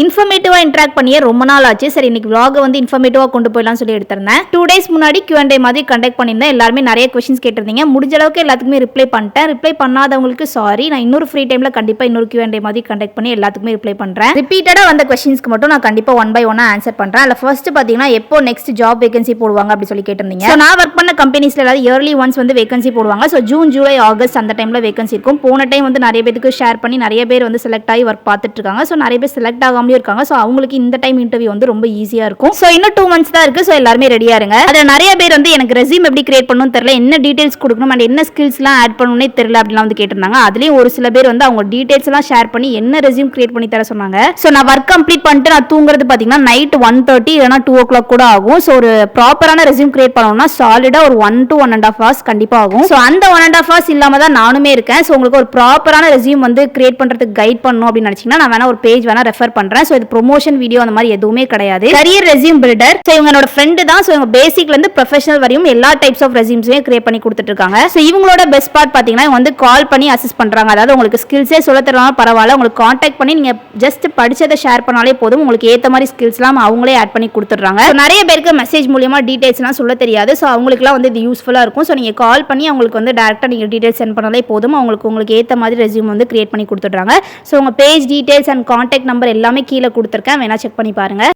இன்ஃபர்மேட்டிவா interact பண்ணியே ரொம்ப நாள் ஆச்சு. சரி இன்னைக்கு vlog வந்து இன்ஃபர்மேட்டிவா கொண்டு போயிடலாம்னு சொல்லி எடுத்திருந்தேன். 2 டேஸ் முன்னாடி Q&A மாதிரி கண்டக்ட் பண்ணியிருந்தேன். எல்லாருமே நிறைய கொஸ்டின்ஸ் கேட்டிருந்தீங்க. முடிஞ்ச அளவுக்கு எல்லாத்துக்குமே ரிப்ளை பண்ணிட்டேன். ரிப்ளை பண்ணாதவங்களுக்கு சாரி. நான் இன்னொரு ஃப்ரீ டைம்ல கண்டிப்பா இன்னொரு Q&A மாதிரி கண்டக்ட் பண்ணி எல்லாத்துக்குமே ரிப்ளை பண்றேன். ரிப்பீட்டடா வந்த கொஸ்டின்ஸ்க்கு மட்டும் நான் கண்டிப்பா ஒன் பை ஒன்னா ஆன்சர் பண்றேன். அதுல ஃபர்ஸ்ட் பாத்தீங்கன்னா எப்போ நெக்ஸ்ட் ஜாப் வேகன்சி போடுவாங்க அப்படி சொல்லி கேட்டிருந்தீங்க. ஸோ நான் ஒர்க் பண்ண கம்பெனிஸ்ல எல்லாரும் இயர்லி ஒன்ஸ் வந்து வேகன்சி போடுவாங்க. ஸோ ஜூன், ஜூலை, ஆகஸ்ட் அந்த டைம்ல வேகன்சி இருக்கும். போன டைம் வந்து நிறைய பேருக்கு ஷேர் பண்ணி நிறைய பேர் வந்து செலக்ட் ஆகி ஒர்க் பார்த்துட்டு இருக்காங்க. ஸோ நிறைய பேர் செலக்ட் ஆகாமலே இருக்காங்க. ஸோ அவங்களுக்கு இந்த டைம் இன்டர்வியூ வந்து ரொம்ப ஈஸியா இருக்கும். சோ இன்னும் 2 months தான் இருக்கு. சோ எல்லாரும் ரெடியா இருங்க. அதுல நிறைய பேர் வந்து எனக்கு ரெஸ்யூம் எப்படி கிரியேட் பண்ணனும் தெரியல, என்ன டீடைல்ஸ் கொடுக்கணும் and என்ன ஸ்கில்ஸ்லாம் ஆட் பண்ணனும்னே தெரியல அப்படிலாம் வந்து கேட்டிருந்தாங்க. அதுலயும் ஒரு சில பேர் வந்து அவங்க டீடைல்ஸ் எல்லாம் ஷேர் பண்ணி என்ன ரெஸ்யூம் கிரியேட் பண்ணி தர சொன்னாங்க. சோ நான் வர்க் கம்ப்ளீட் பண்ணிட்டு நான் தூங்குறது பாத்தீங்கன்னா நைட் 1:30 இல்லனா 2 o'clock கூட ஆகும். சோ ஒரு ப்ராப்பரான ரெஸ்யூம் கிரியேட் பண்ணனும்னா சாலிடா ஒரு 1 to 1.5 hours கண்டிப்பா ஆகும். சோ அந்த 1.5 hours இல்லாம தான் நானுமே இருக்கேன். சோ உங்களுக்கு ஒரு ப்ராப்பரான ரெஸ்யூம் வந்து கிரியேட் பண்றதுக்கு கைட் பண்ணனும் அப்படி நினைச்சீங்கன்னா நான் வேணா ஒரு பேஜ் வேணா ரெஃபர் பண்றேன். சோ இது ப்ரொமோஷன் வீடியோ அந்த மாதிரி எதுவுமே கிடையாது. Career resume builder. சோ இவங்களோட ஃப்ரெண்ட் தான். சோ இவங்க பேசிக்ல இருந்து ப்ரொஃபஷனல் வரையும் எல்லா டைப்ஸ் ஆஃப் ரெஸ்யூம்ஸே கிரியேட் பண்ணி கொடுத்துட்டு இருக்காங்க. சோ இவங்களோட பெஸ்ட் பார்ட் பாத்தீங்கன்னா இவங்க வந்து கால் பண்ணி அசிஸ்ட் பண்றாங்க. அதாவது உங்களுக்கு ஸ்கில்ஸே சொல்ல தரலாம் பரவாயில்ல, உங்களுக்கு கான்டாக்ட் பண்ணி நீங்க ஜஸ்ட் படிச்சதை ஷேர் பண்ணாலே போதும், உங்களுக்கு ஏத்த மாதிரி ஸ்கில்ஸ்லாம் அவங்களே ஆட் பண்ணி கொடுத்துறாங்க. நிறைய பேருக்கு மெசேஜ் மூலமா டீடைல்ஸ்லாம் சொல்ல தெரியாது. சோ அவங்களுக்குலாம் வந்து இது யூஸ்ஃபுல்லா இருக்கும். சோ நீங்க கால் பண்ணி அவங்களுக்கு வந்து டைரக்டா நீங்க டீடைல்ஸ் சென்ட் பண்ணாலே போதும், உங்களுக்கு ஏத்த மாதிரி ரெஸ்யூம் வந்து கிரியேட் பண்ணி கொடுத்துறாங்க. சோ உங்க page details and contact number எல்லாமே கீழே கொடுத்துருக்கேன், வேணா செக் பண்ணி பாருங்க.